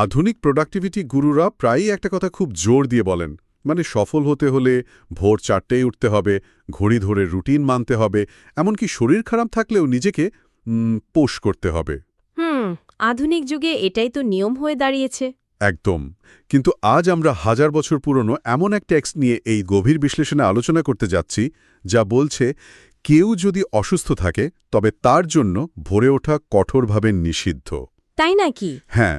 আধুনিক প্রোডাক্টিভিটি গুরুরা প্রায়ই একটা কথা খুব জোর দিয়ে বলেন, মানে সফল হতে হলে ভোর 4টেয় উঠতে হবে, ঘড়ি ধরে রুটিন মানতে হবে, এমনকি শরীর খারাপ থাকলেও নিজেকে পোষ করতে হবে। আধুনিক যুগে এটাই তো নিয়ম হয়ে দাঁড়িয়েছে। একদম। কিন্তু আজ আমরা হাজার বছর পুরনো এমন এক টেক্সট নিয়ে এই গভীর বিশ্লেষণে আলোচনা করতে যাচ্ছি, যা বলছে কেউ যদি অসুস্থ থাকে তবে তার জন্য ভোরে ওঠা কঠোরভাবে নিষিদ্ধ। তাই নাকি? হ্যাঁ,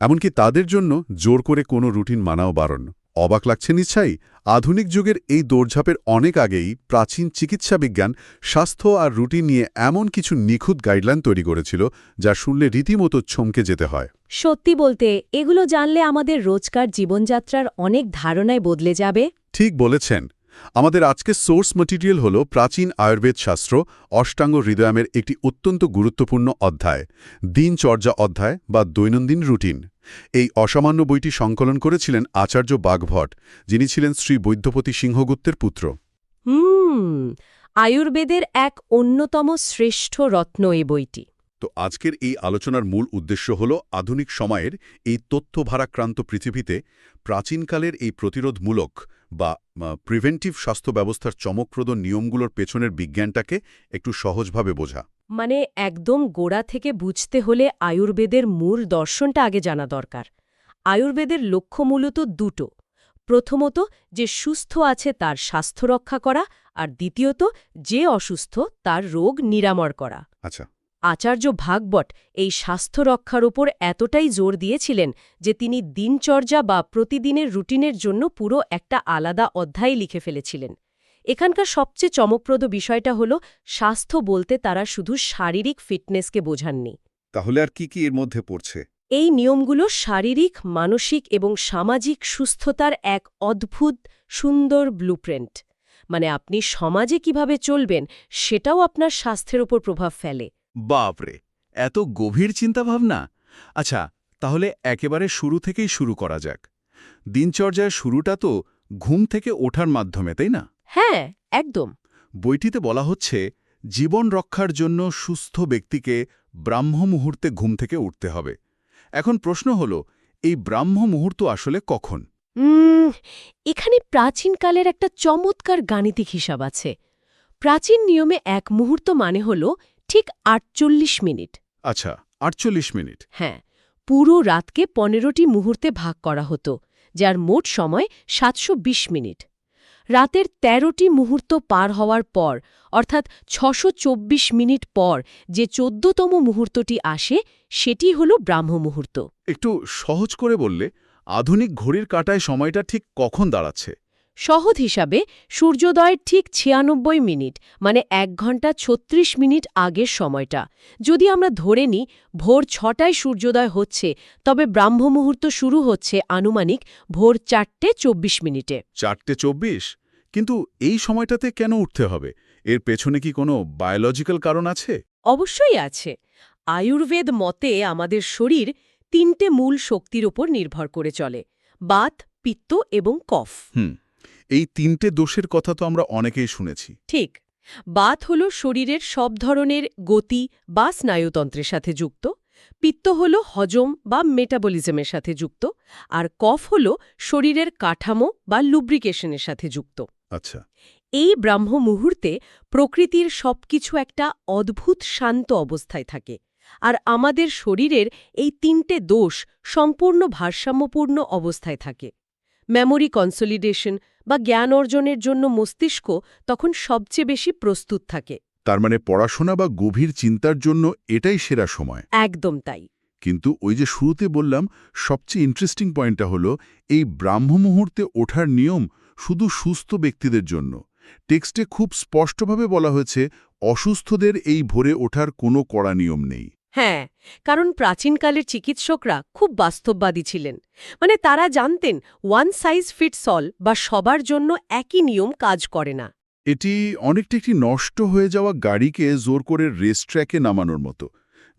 এমনকি তাদের জন্য জোর করে কোনো রুটিন মানাও বারণ। অবাক লাগছে নিশ্চয়ই? আধুনিক যুগের এই দৌড়ঝাঁপের অনেক আগেই প্রাচীন চিকিৎসা বিজ্ঞান স্বাস্থ্য আর রুটিন নিয়ে এমন কিছু নিখুঁত গাইডলাইন তৈরি করেছিল, যা শুনলে রীতিমতো চমকে যেতে হয়। সত্যি বলতে এগুলো জানলে আমাদের রোজকার জীবনযাত্রার অনেক ধারণায় বদলে যাবে। ঠিক বলেছেন। আমাদের আজকের সোর্স ম্যাটেরিয়াল হল প্রাচীন আয়ুর্বেদ শাস্ত্র অষ্টাঙ্গ হৃদয়ামের একটি অত্যন্ত গুরুত্বপূর্ণ অধ্যায়, দিনচর্যা অধ্যায় বা দৈনন্দিন রুটিন। এই অসামান্য বইটি সংকলন করেছিলেন আচার্য বাগভট, যিনি ছিলেন শ্রী বৈদ্যপতি সিংহগুপ্তের পুত্র। আয়ুর্বেদের এক অন্যতম শ্রেষ্ঠ রত্ন এই বইটি। তো আজকের এই আলোচনার মূল উদ্দেশ্য হল আধুনিক সময়ের এই তথ্য ভারাক্রান্ত পৃথিবীতে প্রাচীনকালের এই প্রতিরোধমূলক বা প্রিভেন্টিভ স্বাস্থ্য ব্যবস্থার চমকপ্রদ নিয়মগুলোর পেছনের বিজ্ঞানটাকে একটু সহজভাবে বোঝা। মানে একদম গোড়া থেকে বুঝতে হলে আয়ুর্বেদের মূল দর্শনটা আগে জানা দরকার। আয়ুর্বেদের লক্ষ্য মূলত দুটো। প্রথমত, যে সুস্থ আছে তার স্বাস্থ্য রক্ষা করা, আর দ্বিতীয়ত, যে অসুস্থ তার রোগ নিরাময় করা। আচ্ছা। আচার্য ভাগবট এই স্বাস্থ্য রক্ষার ওপর এতটাই জোর দিয়েছিলেন যে তিনি দিনচর্যা বা প্রতিদিনের রুটিনের জন্য পুরো একটা আলাদা অধ্যায় লিখে ফেলেছিলেন। এখানকার সবচেয়ে চমকপ্রদ বিষয়টা হল, স্বাস্থ্য বলতে তারা শুধু শারীরিক ফিটনেসকে বোঝাননি। তাহলে আর কি এর মধ্যে পড়ছে? এই নিয়মগুলো শারীরিক, মানসিক এবং সামাজিক সুস্থতার এক অদ্ভুত সুন্দর ব্লুপ্রিন্ট। মানে আপনি সমাজে কিভাবে চলবেন সেটাও আপনার স্বাস্থ্যের ওপর প্রভাব ফেলে। বাপরে, এত গভীর চিন্তাভাবনা! আচ্ছা, তাহলে একেবারে শুরু থেকেই শুরু করা যাক। দিনচর্যার শুরুটা তো ঘুম থেকে ওঠার মাধ্যমে, তাই না? হ্যাঁ, একদম। বইটিতে বলা হচ্ছে জীবন রক্ষার জন্য সুস্থ ব্যক্তিকে ব্রাহ্ম মুহূর্তে ঘুম থেকে উঠতে হবে। এখন প্রশ্ন হল, এই ব্রাহ্ম মুহূর্ত আসলে কখন? এখানে প্রাচীনকালের একটা চমৎকার গাণিতিক হিসাব আছে। প্রাচীন নিয়মে এক মুহূর্ত মানে হল ঠিক 48 মিনিট। আচ্ছা, 48 মিনিট। হ্যাঁ, পুরো রাতকে 15টি মুহূর্তে ভাগ করা হতো, যার মোট সময় 720 মিনিট। রাতের 13টি মুহূর্ত পার হওয়ার পর, অর্থাৎ 624 মিনিট পর যে 14তম মুহূর্তটি আসে, সেটি হল ব্রাহ্ম মুহূর্ত। একটু সহজ করে বললে, আধুনিক ঘড়ির কাঁটায় সময়টা ঠিক কখন দাঁড়াচ্ছে? সহজ হিসাবে সূর্যোদয়ের ঠিক 96 মিনিট, মানে 1 ঘন্টা 36 মিনিট আগের সময়টা। যদি আমরা ধরে নিই ভোর 6টায় সূর্যোদয় হচ্ছে, তবে ব্রাহ্ম মুহূর্ত শুরু হচ্ছে আনুমানিক ভোর 4:24 মিনিটে। 4:24? কিন্তু এই সময়টাতে কেন উঠতে হবে? এর পেছনে কি কোনো বায়োলজিক্যাল কারণ আছে? অবশ্যই আছে। আয়ুর্বেদ মতে আমাদের শরীর 3টে মূল শক্তির ওপর নির্ভর করে চলে: বাত, পিত্ত এবং কফ। এই 3টে দোষের কথা তো আমরা অনেকেই শুনেছি। ঠিক। বাত হল শরীরের সব ধরনের গতি বা স্নায়ুতন্ত্রের সাথে যুক্ত, পিত্ত হল হজম বা মেটাবলিজমের সাথে যুক্ত, আর কফ হল শরীরের কাঠামো বা লুব্রিকেশনের সাথে যুক্ত। আচ্ছা। এই ব্রাহ্ম মুহূর্তে প্রকৃতির সবকিছু একটা অদ্ভুত শান্ত অবস্থায় থাকে, আর আমাদের শরীরের এই 3টে দোষ সম্পূর্ণ ভারসাম্যপূর্ণ অবস্থায় থাকে। মেমোরি কনসলিডেশন বা জ্ঞান অর্জনের জন্য মস্তিষ্ক তখন সবচেয়ে বেশি প্রস্তুত থাকে। তার মানে পড়াশোনা বা গভীর চিন্তার জন্য এটাই সেরা সময়। একদম তাই। কিন্তু ওই যে শুরুতে বললাম, সবচেয়ে ইন্টারেস্টিং পয়েন্টটা হলো, এই ব্রাহ্ম মুহূর্তে ওঠার নিয়ম শুধু সুস্থ ব্যক্তিদের জন্য। টেক্সটে খুব স্পষ্টভাবে বলা হয়েছে, অসুস্থদের এই ভোরে ওঠার কোনো কড়া নিয়ম নেই। হ্যাঁ, কারণ প্রাচীনকালের চিকিৎসকরা খুব বাস্তববাদী ছিলেন। মানে তারা জানতেন ওয়ান সাইজ ফিটস অল বা সবার জন্য একই নিয়ম কাজ করে না। এটি অনেকটা একটি নষ্ট হয়ে যাওয়া গাড়িকে জোর করে রেস ট্র্যাকে নামানোর মতো।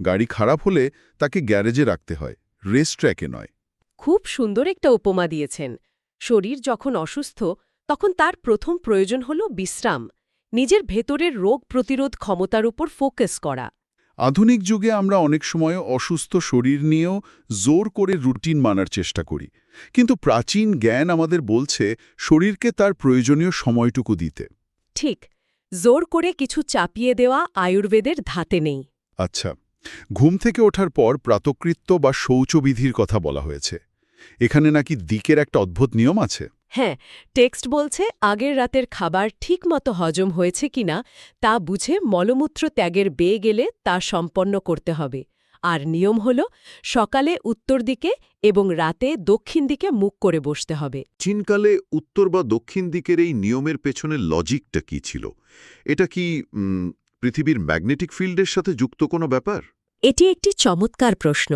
গাড়ি খারাপ হলে তাকে গ্যারেজে রাখতে হয়, রেস ট্র্যাকে নয়। খুব সুন্দর একটা উপমা দিয়েছেন। শরীর যখন অসুস্থ, তখন তার প্রথম প্রয়োজন হল বিশ্রাম, নিজের ভেতরের রোগ প্রতিরোধ ক্ষমতার উপর ফোকাস করা। আধুনিক যুগে আমরা অনেক সময় অসুস্থ শরীর নিয়েও জোর করে রুটিন মানার চেষ্টা করি, কিন্তু প্রাচীন জ্ঞান আমাদের বলছে শরীরকে তার প্রয়োজনীয় সময়টুকু দিতে। ঠিক, জোর করে কিছু চাপিয়ে দেওয়া আয়ুর্বেদের ধাতে নেই। আচ্ছা, ঘুম থেকে ওঠার পর প্রাতকৃত্য বা শৌচবিধির কথা বলা হয়েছে। এখানে নাকি দিকের একটা অদ্ভুত নিয়ম আছে। হ্যাঁ, টেক্সট বলছে আগের রাতের খাবার ঠিকমতো হজম হয়েছে কিনা তা বুঝে মলমূত্র ত্যাগের বেয়ে গেলে তা সম্পন্ন করতে হবে। আর নিয়ম হল সকালে উত্তর দিকে এবং রাতে দক্ষিণ দিকে মুখ করে বসতে হবে। চীনকালে উত্তর বা দক্ষিণ দিকের এই নিয়মের পেছনে লজিকটা কি ছিল? এটা কি পৃথিবীর ম্যাগনেটিক ফিল্ডের সাথে যুক্ত কোনো ব্যাপার? এটি একটি চমৎকার প্রশ্ন।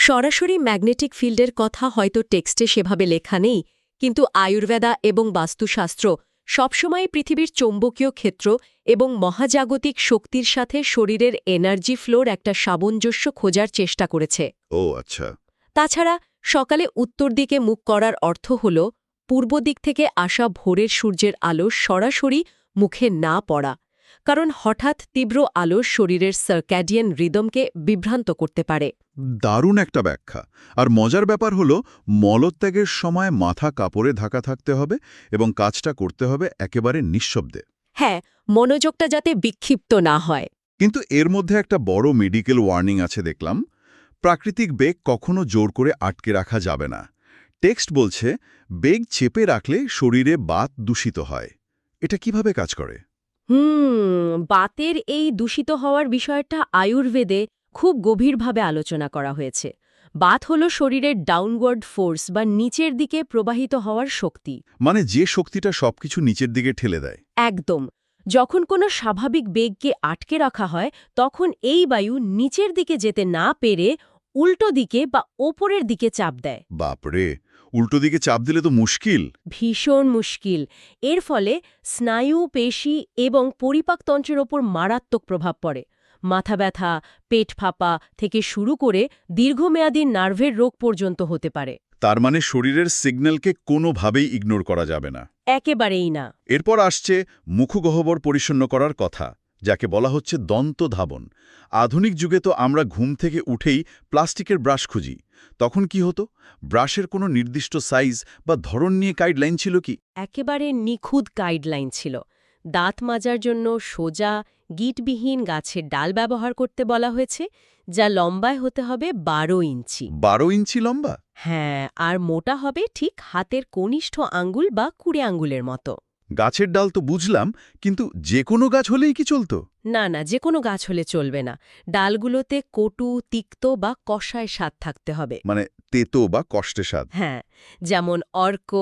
সরাসরি ম্যাগনেটিক ফিল্ডের কথা হয়তো টেক্সটে সেভাবে লেখা নেই, কিন্তু আয়ুর্বেদা এবং বাস্তুশাস্ত্র সবসময় পৃথিবীর চৌম্বকীয় ক্ষেত্র এবং মহাজাগতিক শক্তির সাথে শরীরের এনার্জি ফ্লোর একটা সামঞ্জস্য খোঁজার চেষ্টা করেছে। ও আচ্ছা। তাছাড়া সকালে উত্তর দিকে মুখ করার অর্থ হল পূর্ব দিক থেকে আসা ভোরের সূর্যের আলো সরাসরি মুখে না পড়া, কারণ হঠাৎ তীব্র আলো শরীরের সার্ক্যাডিয়ান রিদমকে বিভ্রান্ত করতে পারে। দারুণ একটা ব্যাখ্যা। আর মজার ব্যাপার হলো মলত্যাগের সময় মাথা কাপড়ে ঢাকা থাকতে হবে এবং কাজটা করতে হবে একেবারে নিঃশব্দে। হ্যাঁ, মনোযোগটা যাতে বিক্ষিপ্ত না হয়। কিন্তু এর মধ্যে একটা বড় মেডিকেল ওয়ার্নিং আছে দেখলাম। প্রাকৃতিক বেগ কখনো জোর করে আটকে রাখা যাবে না। টেক্সট বলছে বেগ চেপে রাখলে শরীরে বাত দূষিত হয়। এটা কিভাবে কাজ করে? বাতের এই দূষিত হওয়ার বিষয়টা আয়ুর্বেদে খুব গভীরভাবে আলোচনা করা হয়েছে। বাত হল শরীরের ডাউনওয়ার্ড ফোর্স বা নিচের দিকে প্রবাহিত হওয়ার শক্তি। মানে যে শক্তিটা সবকিছু নিচের দিকে ঠেলে দেয়। একদম। যখন কোনো স্বাভাবিক বেগকে আটকে রাখা হয় তখন এই বায়ু নিচের দিকে যেতে না পেরে উল্টো দিকে বা ওপরের দিকে চাপ দেয়। বাপরে, উল্টো দিকে চাপ দিলে তো মুশকিল। ভীষণ মুশকিল। এর ফলে স্নায়ু, পেশি এবং পরিপাকতন্ত্রের ওপর মারাত্মক প্রভাব পড়ে। মাথা ব্যথা, পেট ফাঁপা থেকে শুরু করে দীর্ঘমেয়াদী নার্ভের রোগ পর্যন্ত হতে পারে। তার মানে শরীরের সিগন্যালকে কোনোভাবেই ইগনোর করা যাবে না। একেবারেই না। এরপর আসছে মুখগহ্বর পরিচ্ছন্ন করার কথা, যাকে বলা হচ্ছে দন্তধাবন। আধুনিক যুগে তো আমরা ঘুম থেকে উঠেই প্লাস্টিকের ব্রাশ খুঁজি। তখন কি হতো? ব্রাশের কোনো নির্দিষ্ট সাইজ বা ধরন নিয়ে গাইডলাইন ছিল কি? একেবারে নিখুঁত গাইডলাইন ছিল। দাঁত মাজার জন্য সোজা, গিঁটবিহীন গাছের ডাল ব্যবহার করতে বলা হয়েছে, যা লম্বায় হতে হবে 12 ইঞ্চি। 12 ইঞ্চি লম্বা? হ্যাঁ, আর মোটা হবে ঠিক হাতের কনিষ্ঠ আঙ্গুল বা কুড়ে আঙ্গুলের মতো। গাছের ডাল তো বুঝলাম, কিন্তু যে কোনো গাছ হলেই কি চলতো? না, যে কোনো গাছ হলে চলবে না। ডালগুলোতে কটু, তিক্ত বা কষায় স্বাদ থাকতে হবে। মানে তেতো বা কষ্টে স্বাদ। হ্যাঁ, যেমন অর্ক,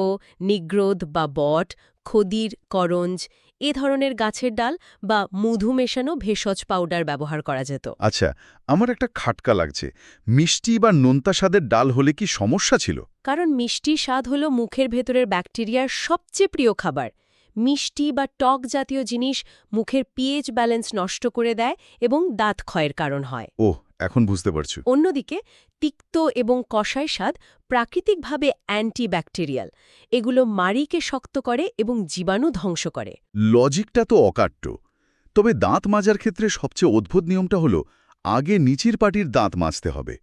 নিগ্রোধ বা বট, খদির, করঞ্জ এ ধরনের গাছের ডাল বা মধু মেশানো ভেষজ পাউডার ব্যবহার করা যেত। আচ্ছা, আমার একটা খাটকা লাগছে। মিষ্টি বা নোনতা স্বাদের ডাল হলে কি সমস্যা ছিল? কারণ মিষ্টি স্বাদ হল মুখের ভেতরের ব্যাকটেরিয়ার সবচেয়ে প্রিয় খাবার। মিষ্টি বা টক জাতীয় জিনিস মুখের পিএইচ ব্যালেন্স নষ্ট করে দেয় এবং দাঁত ক্ষয়ের কারণ হয়। ওহ, এখন বুঝতে পারছি। অন্যদিকে তিক্ত এবং কষায় স্বাদ প্রাকৃতিকভাবে অ্যান্টিব্যাকটেরিয়াল। এগুলো মাড়িকে শক্ত করে এবং জীবাণু ধ্বংস করে। লজিকটা তো অকাট্য। তবে দাঁত মাজার ক্ষেত্রে সবচেয়ে অদ্ভুত নিয়মটা হলো আগে নিচের পাটির দাঁত মাজতে হবে,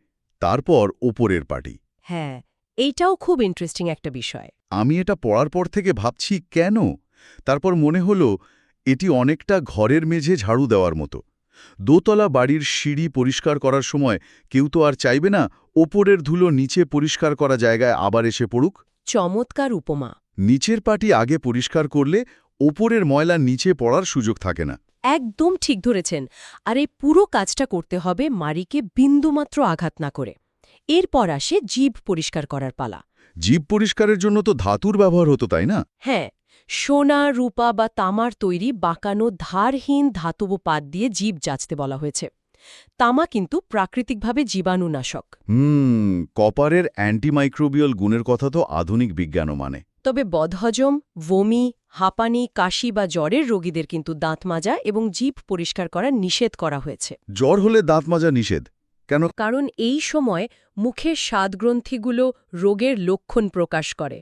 তারপর ওপরের পাটি। হ্যাঁ, এইটাও খুব ইন্টারেস্টিং একটা বিষয়। আমি এটা পড়ার পর থেকে ভাবছি কেন? তারপর মনে হলো এটি অনেকটা ঘরের মেঝে ঝাড়ু দেওয়ার মতো। দোতলা বাড়ির সিঁড়ি পরিষ্কার করার সময় কেউ তো আর চাইবে না ওপরের ধুলো নিচে পরিষ্কার করা জায়গায় আবার এসে পড়ুক। চমৎকার উপমা। নিচের পাটি আগে পরিষ্কার করলে ওপরের ময়লা নিচে পড়ার সুযোগ থাকে না। একদম ঠিক ধরেছেন। আর এই পুরো কাজটা করতে হবে মাড়িকে বিন্দুমাত্র আঘাত না করে। এরপর আসে জিভ পরিষ্কার করার পালা। জিভ পরিষ্কারের জন্য তো ধাতুর ব্যবহার হতো, তাই না? হ্যাঁ, সোনা, রূপা বা তামার তৈরি বাঁকানো ধারহীন ধাতব পাত দিয়ে জিভ যাচতে বলা হয়েছে। তামা কিন্তু প্রাকৃতিকভাবে জীবাণুনাশক। কপারের অ্যান্টিমাইক্রোবিয়াল গুণের কথা তো আধুনিক বিজ্ঞানও মানে। তবে বদহজম, বমি, হাঁপানি, কাশি বা জ্বরের রোগীদের কিন্তু দাঁত মাজা এবং জিভ পরিষ্কার করা নিষেধ করা হয়েছে। জ্বর হলে দাঁত মাজা নিষেধ কেন? কারণ এই সময় মুখের স্বাদগ্রন্থিগুলো রোগের লক্ষণ প্রকাশ করে,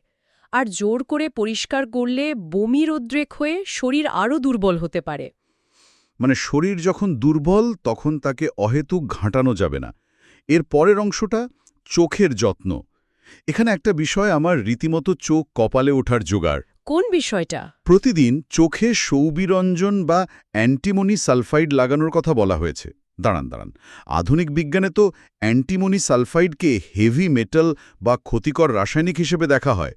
আর জোর করে পরিষ্কার করলে বমির উদ্রেক হয়ে শরীর আরও দুর্বল হতে পারে। মানে শরীর যখন দুর্বল তখন তাকে অহেতুক ঘাঁটানো যাবে না। এর পরের অংশটা চোখের যত্ন। এখানে একটা বিষয় আমার রীতিমতো চোখ কপালে ওঠার জোগাড়। কোন বিষয়টা? প্রতিদিন চোখে সৌবিরঞ্জন বা অ্যান্টিমনি সালফাইড লাগানোর কথা বলা হয়েছে। দাঁড়ান, আধুনিক বিজ্ঞানে তো অ্যান্টিমনি সালফাইডকে হেভি মেটাল বা ক্ষতিকর রাসায়নিক হিসেবে দেখা হয়।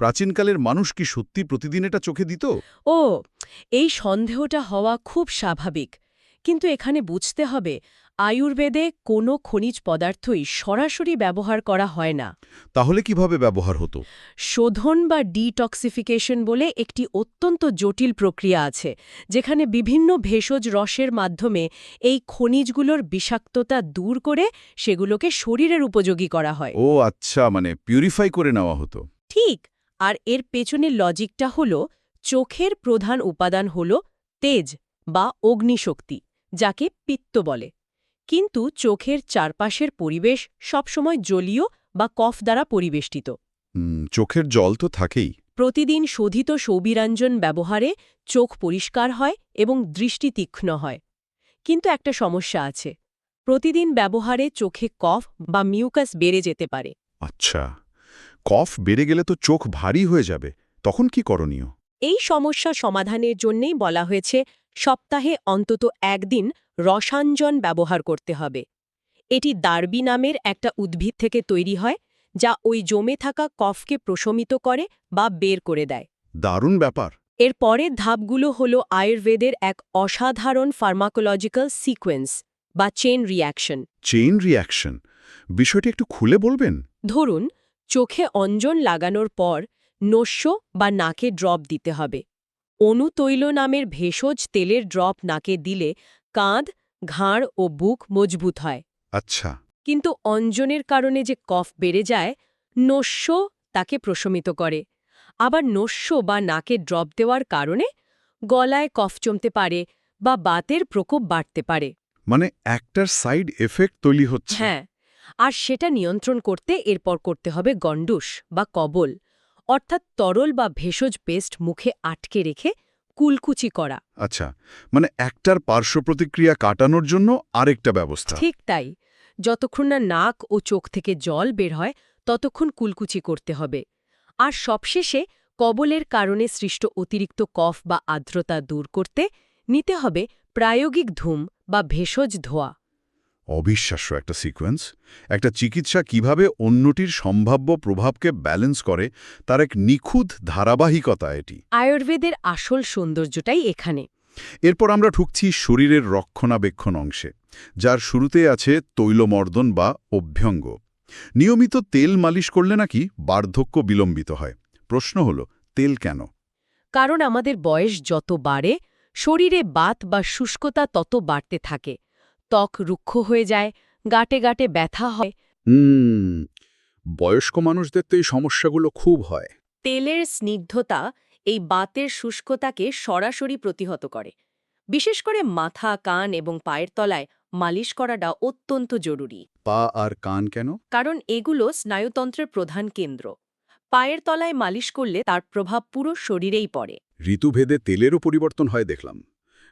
প্রাচীনকালের মানুষ কি সত্যি প্রতিদিন এটা চোখে দিত? ও, এই সন্দেহটা হওয়া খুব স্বাভাবিক। কিন্তু এখানে বুঝতে হবে, আয়ুর্বেদে কোনো খনিজ পদার্থই সরাসরি ব্যবহার করা হয় না। তাহলে কিভাবে ব্যবহার হতো? শোধন বা ডিটক্সিফিকেশন বলে একটি অত্যন্ত জটিল প্রক্রিয়া আছে, যেখানে বিভিন্ন ভেষজ রসের মাধ্যমে এই খনিজগুলোর বিষাক্ততা দূর করে সেগুলোকে শরীরের উপযোগী করা হয়। ও আচ্ছা, মানে পিউরিফাই করে নেওয়া হতো। ঠিক। আর এর পেছনের লজিকটা হল, চোখের প্রধান উপাদান হল তেজ বা অগ্নিশক্তি, যাকে পিত্ত বলে। কিন্তু চোখের চারপাশের পরিবেশ সবসময় জলীয় বা কফ দ্বারা পরিবেষ্টিত। চোখের জল তো থাকেই। প্রতিদিন শোধিত সৌবিরাঞ্জন ব্যবহারে চোখ পরিষ্কার হয় এবং দৃষ্টি তীক্ষ্ণ হয়। কিন্তু একটা সমস্যা আছে, প্রতিদিন ব্যবহারে চোখে কফ বা মিউকাস বেড়ে যেতে পারে। আচ্ছা, কফ বেড়ে গেলে তো চোখ ভারী হয়ে যাবে, তখন কি করণীয়? এই সমস্যা সমাধানের জন্যেই বলা হয়েছে সপ্তাহে অন্তত একদিন রসাঞ্জন ব্যবহার করতে হবে। এটি দার্বি নামের একটা উদ্ভিদ থেকে তৈরি হয়, যা ওই জমে থাকা কফকে প্রশমিত করে বা বের করে দেয়। দারুণ ব্যাপার। এর পরের ধাপগুলো হল আয়ুর্বেদের এক অসাধারণ ফার্মাকোলজিক্যাল সিকোয়েন্স বা চেইন রিঅ্যাকশন। চেইন রিঅ্যাকশন বিষয়টি একটু খুলে বলবেন? ধরুন, চোখে অঞ্জন লাগানোর পর নস্য বা নাকে ড্রপ দিতে হবে। অনুতৈল নামের ভেষজ তেলের ড্রপ নাকে দিলে কাঁধ, ঘাড় ও বুক মজবুত হয়। আচ্ছা। কিন্তু অঞ্জনের কারণে যে কফ বেড়ে যায়, নস্য তাকে প্রশমিত করে। আবার নস্য বা নাকে ড্রপ দেওয়ার কারণে গলায় কফ জমতে পারে বা বাতের প্রকোপ বাড়তে পারে। মানে একটার সাইড এফেক্ট তৈরি হচ্ছে। হ্যাঁ, আর সেটা নিয়ন্ত্রণ করতে এরপর করতে হবে গণ্ডূষ বা কবল, অর্থাৎ তরল বা ভেষজ পেস্ট মুখে আটকে রেখে কুলকুচি করা। আচ্ছা, মানে একটার পার্শ্ব প্রতিক্রিয়া কাটানোর জন্য আরেকটা ব্যবস্থা। ঠিক তাই। যতক্ষণ না নাক ও চোখ থেকে জল বের হয় ততক্ষণ কুলকুচি করতে হবে। আর সবশেষে কবলের কারণে সৃষ্ট অতিরিক্ত কফ বা আর্দ্রতা দূর করতে নিতে হবে প্রায়োগিক ধূম বা ভেষজ ধোয়া। অবিশ্বাস্য একটা সিকোয়েন্স। একটা চিকিৎসা কিভাবে অন্যটির সম্ভাব্য প্রভাবকে ব্যালেন্স করে তার এক নিখুঁত ধারাবাহিকতা এটি। আয়ুর্বেদের আসল সৌন্দর্যটাই এখানে। এরপর আমরা ঢুকছি শরীরের রক্ষণাবেক্ষণ অংশে, যার শুরুতে আছে তৈলমর্দন বা অভ্যঙ্গ। নিয়মিত তেল মালিশ করলে নাকি বার্ধক্য বিলম্বিত হয়। প্রশ্ন হল, তেল কেন? কারণ আমাদের বয়স যত বাড়ে, শরীরে বাত বা শুষ্কতা তত বাড়তে থাকে। ত্বক রুক্ষ হয়ে যায়, গাঁটে গাঁটে ব্যথা হয়। বয়স্ক মানুষদের তো এই সমস্যাগুলো খুব হয়। তেলের স্নিগ্ধতা এই বাতের শুষ্কতাকে সরাসরি প্রতিহত করে। বিশেষ করে মাথা, কান এবং পায়ের তলায় মালিশ করাটা অত্যন্ত জরুরি। পা আর কান কেন? কারণ এগুলো স্নায়ুতন্ত্রের প্রধান কেন্দ্র। পায়ের তলায় মালিশ করলে তার প্রভাব পুরো শরীরেই পড়ে। ঋতুভেদে তেলেরও পরিবর্তন হয় দেখলাম।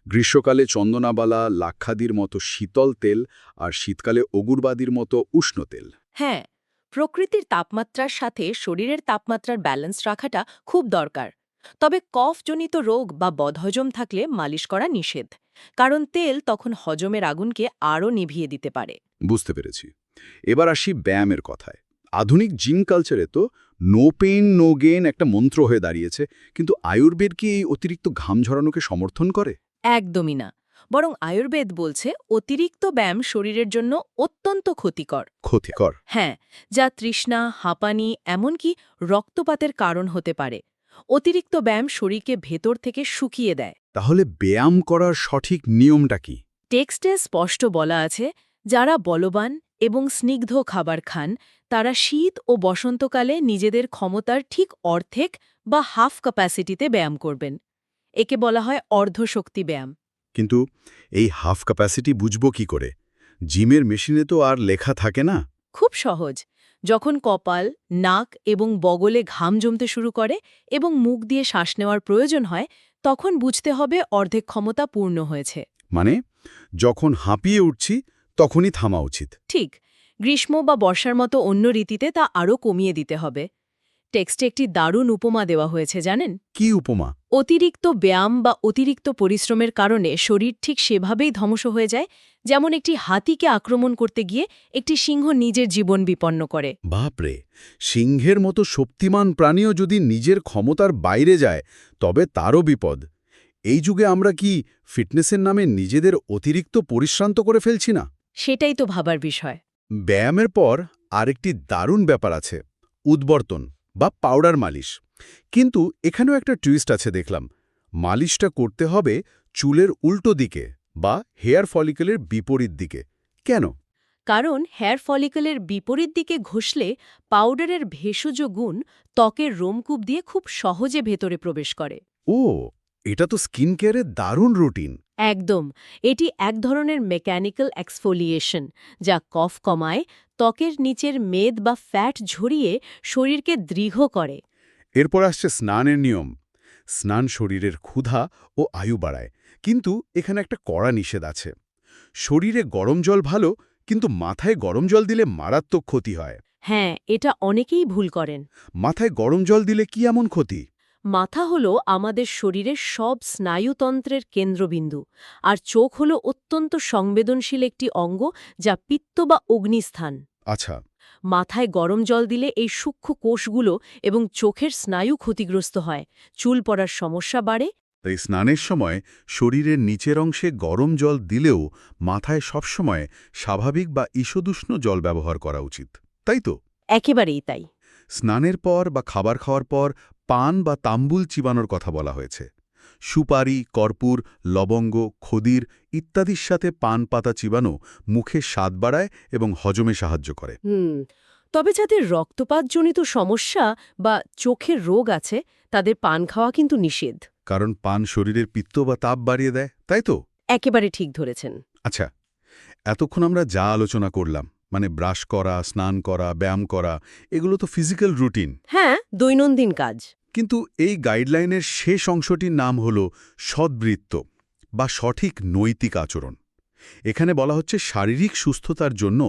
গ্রীষ্মকালে চন্দনাবালা, লাক্ষাদির মতো শীতল তেল, আর শীতকালে অগুরবাদির মতো উষ্ণ তেল। হ্যাঁ, প্রকৃতির তাপমাত্রার সাথে শরীরের তাপমাত্রার ব্যালেন্স রাখাটা খুব দরকার। তবে কফজনিত রোগ বা বদহজম থাকলে মালিশ করা নিষেধ, কারণ তেল তখন হজমের আগুনকে আরও নিভিয়ে দিতে পারে। বুঝতে পেরেছি। এবার আসি ব্যায়ামের কথায়। আধুনিক জিম কালচারে তো নো পেইন নো গেইন একটা মন্ত্র হয়ে দাঁড়িয়েছে, কিন্তু আয়ুর্বেদ কি এই অতিরিক্ত ঘাম ঝরানোকে সমর্থন করে? একদমই না। বরং আয়ুর্বেদ বলছে অতিরিক্ত ব্যায়াম শরীরের জন্য অত্যন্ত ক্ষতিকর। ক্ষতিকর? হ্যাঁ, যা তৃষ্ণা, হাঁপানি, এমনকি রক্তপাতের কারণ হতে পারে। অতিরিক্ত ব্যায়াম শরীরকে ভেতর থেকে শুকিয়ে দেয়। তাহলে ব্যায়াম করার সঠিক নিয়মটা কি? টেক্সটে স্পষ্ট বলা আছে, যারা বলবান এবং স্নিগ্ধ খাবার খান তারা শীত ও বসন্তকালে নিজেদের ক্ষমতার ঠিক অর্ধেক বা হাফ ক্যাপাসিটিতে ব্যায়াম করবেন। একে বলা হয় অর্ধশক্তি ব্যায়াম। কিন্তু এই হাফ ক্যাপাসিটি বুঝবো কি করে? জিমের মেশিনে তো আর লেখা থাকে না। খুব সহজ। যখন কপাল, নাক এবং বগলে ঘাম জমতে শুরু করে এবং মুখ দিয়ে শ্বাস নেওয়ার প্রয়োজন হয়, তখন বুঝতে হবে অর্ধেক ক্ষমতা পূর্ণ হয়েছে। মানে যখন হাঁপিয়ে উঠছি তখনই থামা উচিত। ঠিক, গ্রীষ্ম বা বর্ষার মতো অন্য ঋতুতে তা আরও কমিয়ে দিতে হবে। টেক্সটে একটি দারুণ উপমা দেওয়া হয়েছে জানেন। কি উপমা? অতিরিক্ত ব্যায়াম বা অতিরিক্ত পরিশ্রমের কারণে শরীর ঠিক সেভাবেই ধ্বংস হয়ে যায়, যেমন একটি হাতিকে আক্রমণ করতে গিয়ে একটি সিংহ নিজের জীবন বিপন্ন করে। বাপরে, সিংহের মতো শক্তিমান প্রাণীও যদি নিজের ক্ষমতার বাইরে যায় তবে তারও বিপদ। এই যুগে আমরা কি ফিটনেসের নামে নিজেদের অতিরিক্ত পরিশ্রান্ত করে ফেলছি না? সেটাই তো ভাবার বিষয়। ব্যায়ামের পর আরেকটি দারুণ ব্যাপার আছে, উদ্বর্তন বা পাউডার মালিশ। কিন্তু এখানেও একটা টুইস্ট আছে দেখলাম। মালিশটা করতে হবে চুলের উল্টো দিকে বা হেয়ার ফলিকলের বিপরীত দিকে। কেন? কারণ হেয়ার ফলিকলের বিপরীত দিকে ঘষলে পাউডারের ভেষজ গুণ ত্বকের রোমকূপ দিয়ে খুব সহজে ভেতরে প্রবেশ করে। ও, এটা তো স্কিন কেয়ারের দারুণ রুটিন। একদম, এটি এক ধরনের মেকানিক্যাল এক্সফোলিয়েশন, যা কফ কমায়, ত্বকের নিচের মেদ বা ফ্যাট ঝরিয়ে শরীরকে দৃঢ় করে। এরপর আসছে স্নানের নিয়ম। স্নান শরীরের ক্ষুধা ও আয়ু বাড়ায়, কিন্তু এখানে একটা কড়া নিষেধ আছে। শরীরে গরম জল ভালো, কিন্তু মাথায় গরম জল দিলে মারাত্মক ক্ষতি হয়। হ্যাঁ, এটা অনেকেই ভুল করেন। মাথায় গরম জল দিলে কি এমন ক্ষতি? মাথা হলো আমাদের শরীরের সব স্নায়ুতন্ত্রের কেন্দ্রবিন্দু, আর চোখ হলো অত্যন্ত সংবেদনশীল একটি অঙ্গ, যা পিত্ত বা অগ্নিস্থান। আচ্ছা, মাথায় গরম জল দিলে এই সূক্ষ্ম কোষগুলো এবং চোখের স্নায়ু ক্ষতিগ্রস্ত হয়, চুল পড়ার সমস্যা বাড়ে। তাই স্নানের সময় শরীরের নিচের অংশে গরম জল দিলেও মাথায় সবসময় স্বাভাবিক বা ঈষদুষ্ণ জল ব্যবহার করা উচিত, তাই তো? একেবারেই তাই। স্নানের পর বা খাবার খাওয়ার পর পান বা তাম্বুল চিবানোর কথা বলা হয়েছে। সুপারি, কর্পূর, লবঙ্গ, খদির ইত্যাদির সাথে পান পাতা চিবানো মুখে স্বাদ বাড়ায় এবং হজমে সাহায্য করে। তবে যাদের রক্তপাতজনিত সমস্যা বা চোখের রোগ আছে, তাদের পান খাওয়া কিন্তু নিষেধ। কারণ পান শরীরের পিত্ত বা তাপ বাড়িয়ে দেয়, তাই তো? একেবারে ঠিক ধরেছেন। আচ্ছা, এতক্ষণ আমরা যা আলোচনা করলাম, মানে ব্রাশ করা, স্নান করা, ব্যায়াম করা, এগুলো তো ফিজিক্যাল রুটিন। হ্যাঁ, দৈনন্দিন কাজ। কিন্তু এই গাইডলাইনের শেষ অংশটির নাম হল সদ্বৃত্ত বা সঠিক নৈতিক আচরণ। এখানে বলা হচ্ছে শারীরিক সুস্থতার জন্য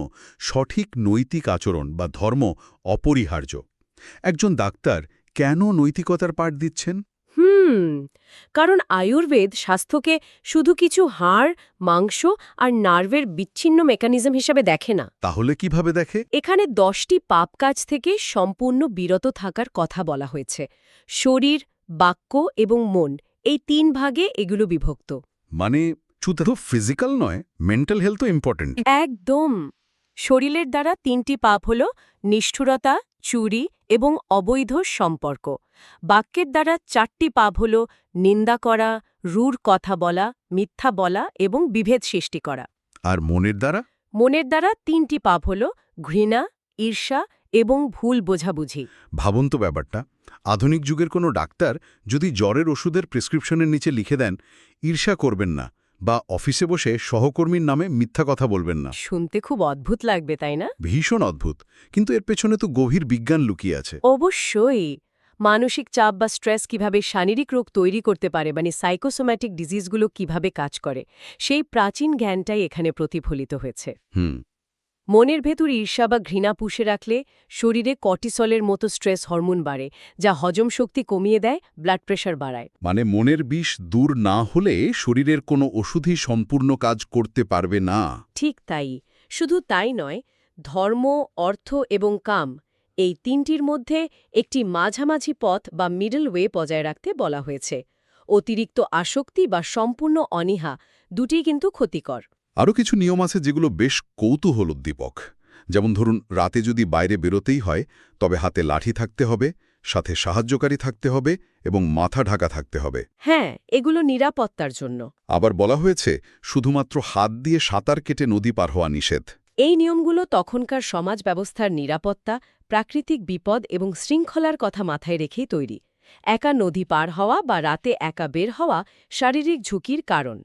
সঠিক নৈতিক আচরণ বা ধর্ম অপরিহার্য। একজন ডাক্তার কেন নৈতিকতার পাঠ দিচ্ছেন? কারণ আয়ুর্বেদ স্বাস্থ্যকে শুধু কিছু হাড়, মাংস আর নার্ভের বিচ্ছিন্ন মেকানিজম হিসেবে দেখে না। তাহলে কিভাবে দেখে? এখানে 10টি পাপ কাজ থেকে সম্পূর্ণ বিরত থাকার কথা বলা হয়েছে। শরীর, বাক্য এবং মন, এই 3 ভাগে এগুলো বিভক্ত। মানে শুধু ফিজিক্যাল নয়, মেন্টাল হেলথও ইম্পর্টেন্ট। একদম। শরীরের দ্বারা 3টি পাপ হল নিষ্ঠুরতা, চুরি এবং অবৈধ সম্পর্ক। বাক্যের দ্বারা 4টি পাপ হল নিন্দা করা, রূঢ় কথা বলা, মিথ্যা বলা এবং বিভেদ সৃষ্টি করা। আর মনের দ্বারা? মনের দ্বারা 3টি পাপ হল ঘৃণা, ঈর্ষা এবং ভুল বোঝাবুঝি। ভাবুন তো ব্যাপারটা, আধুনিক যুগের কোনো ডাক্তার যদি জ্বরের ওষুধের প্রেসক্রিপশনের নিচে লিখে দেন ঈর্ষা করবেন না বা অফিসে বসে সহকর্মীর নামে মিথ্যা কথা বলবেন না, শুনতে খুব অদ্ভুত লাগবে, তাই না? ভীষণ অদ্ভুত, কিন্তু এর পেছনে তো গভীর বিজ্ঞান লুকিয়ে আছে। অবশ্যই। মানসিক চাপ বা স্ট্রেস কিভাবে শারীরিক রোগ তৈরি করতে পারে, মানে সাইকোসোম্যাটিক ডিজিজগুলো কিভাবে কাজ করে, সেই প্রাচীন জ্ঞানটাই এখানে প্রতিফলিত হয়েছে। মনের ভেতর ঈর্ষা বা ঘৃণা পুষে রাখলে শরীরে কর্টিসলের মতো স্ট্রেস হরমোন বাড়ে, যা হজম শক্তি কমিয়ে দেয়, ব্লাড প্রেশার বাড়ায়। মানে মনের বিষ দূর না হলে শরীরের কোনো ওষুধই সম্পূর্ণ কাজ করতে পারবে না। ঠিক তাই। শুধু তাই নয়, ধর্ম, অর্থ এবং কাম, এই 3টির মধ্যে একটি মাঝামাঝি পথ বা মিডল ওয়ে বজায় রাখতে বলা হয়েছে। অতিরিক্ত আসক্তি বা সম্পূর্ণ অনীহা, দুটিই কিন্তু ক্ষতিকর। আরও কিছু নিয়ম আছে যেগুলো বেশ কৌতূহলোদ্দীপক। যেমন ধরুন, রাতে যদি বাইরে বেরোতেই হয় তবে হাতে লাঠি থাকতে হবে, সাথে সাহায্যকারী থাকতে হবে এবং মাথা ঢাকা থাকতে হবে। হ্যাঁ, এগুলো নিরাপত্তার জন্য। আবার বলা হয়েছে শুধুমাত্র হাত দিয়ে সাঁতার কেটে নদী পার হওয়া নিষেধ। এই নিয়মগুলো তখনকার সমাজ ব্যবস্থার নিরাপত্তা, প্রাকৃতিক বিপদ এবং শৃঙ্খলার কথা মাথায় রেখেই তৈরি। একা নদী পার হওয়া বা রাতে একা বের হওয়া শারীরিক ঝুঁকির কারণ।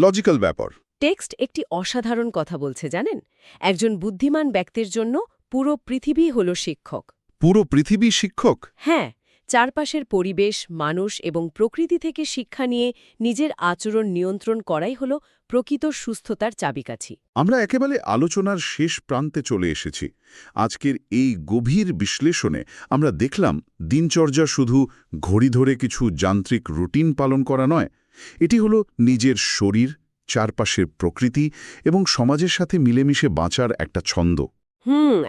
লজিক্যাল ব্যাপার। টেক্সট একটি অসাধারণ কথা বলছে জানেন। একজন বুদ্ধিমান ব্যক্তির জন্য পুরো পৃথিবী হল শিক্ষক। পুরো পৃথিবী শিক্ষক? হ্যাঁ, চারপাশের পরিবেশ, মানুষ এবং প্রকৃতি থেকে শিক্ষা নিয়ে নিজের আচরণ নিয়ন্ত্রণ করাই হল প্রকৃত সুস্থতার চাবিকাঠি। আমরা একেবারে আলোচনার শেষ প্রান্তে চলে এসেছি। আজকের এই গভীর বিশ্লেষণে আমরা দেখলাম দিনচর্যা শুধু ঘড়ি ধরে কিছু যান্ত্রিক রুটিন পালন করা নয়, এটি হলো নিজের শরীর, চারপাশের প্রকৃতি এবং সমাজের সাথে মিলেমিশে বাঁচার একটা ছন্দ।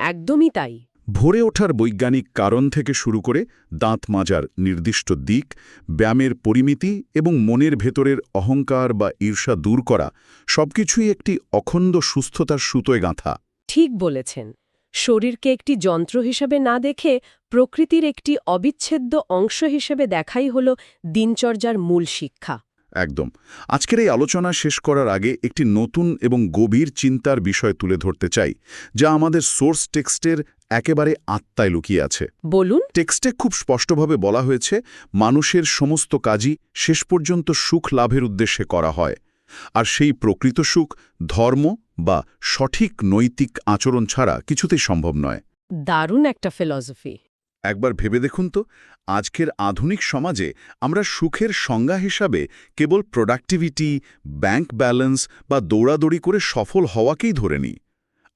একদমই তাই। ভোরে ওঠার বৈজ্ঞানিক কারণ থেকে শুরু করে দাঁত মাজার নির্দিষ্ট দিক, ব্যায়ামের পরিমিতি এবং মনের ভেতরের অহংকার বা ঈর্ষা দূর করা, সবকিছুই একটি অখণ্ড সুস্থতার সুতোয় গাঁথা। ঠিক বলেছেন। শরীরকে একটি যন্ত্র হিসেবে না দেখে প্রকৃতির একটি অবিচ্ছেদ্য অংশ হিসেবে দেখাই হল দিনচর্যার মূল শিক্ষা। একদম। আজকের এই আলোচনা শেষ করার আগে একটি নতুন এবং গভীর চিন্তার বিষয় তুলে ধরতে চাই, যা আমাদের সোর্স টেক্সটের একেবারে আত্মায় লুকিয়ে আছে। বলুন। টেক্সটে খুব স্পষ্টভাবে বলা হয়েছে, মানুষের সমস্ত কাজই শেষ পর্যন্ত সুখ লাভের উদ্দেশ্যে করা হয়, আর সেই প্রকৃত সুখ ধর্ম বা সঠিক নৈতিক আচরণ ছাড়া কিছুতেই সম্ভব নয়। দারুণ একটা ফিলসফি। একবার ভেবে দেখুন তো, আজকের আধুনিক সমাজে আমরা সুখের সংজ্ঞা হিসাবে কেবল প্রোডাক্টিভিটি, ব্যাংক ব্যালেন্স বা দৌড়াদৌড়ি করে সফল হওয়াকেই ধরে নিই।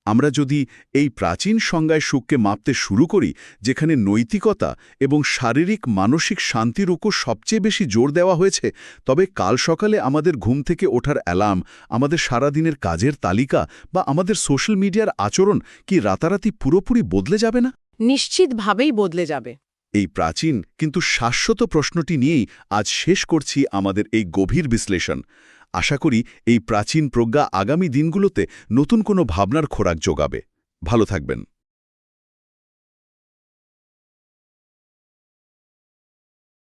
আমরা যদি এই প্রাচীন সংজ্ঞায় সুখকে মাপতে শুরু করি, যেখানে নৈতিকতা এবং শারীরিক মানসিক শান্তির উপর সবচেয়ে বেশি জোর দেওয়া হয়েছে, তবে কাল সকালে আমাদের ঘুম থেকে ওঠার অ্যালার্ম, আমাদের সারাদিনের কাজের তালিকা বা আমাদের সোশ্যাল মিডিয়ার আচরণ কি রাতারাতি পুরোপুরি বদলে যাবে না? নিশ্চিতভাবেই বদলে যাবে। এই প্রাচীন কিন্তু শাশ্বত প্রশ্নটি নিয়েই আজ শেষ করছি আমাদের এই গভীর বিশ্লেষণ। আশা করি এই প্রাচীন প্রজ্ঞা আগামী দিনগুলোতে নতুন কোনো ভাবনার খোরাক যোগাবে। ভালো থাকবেন।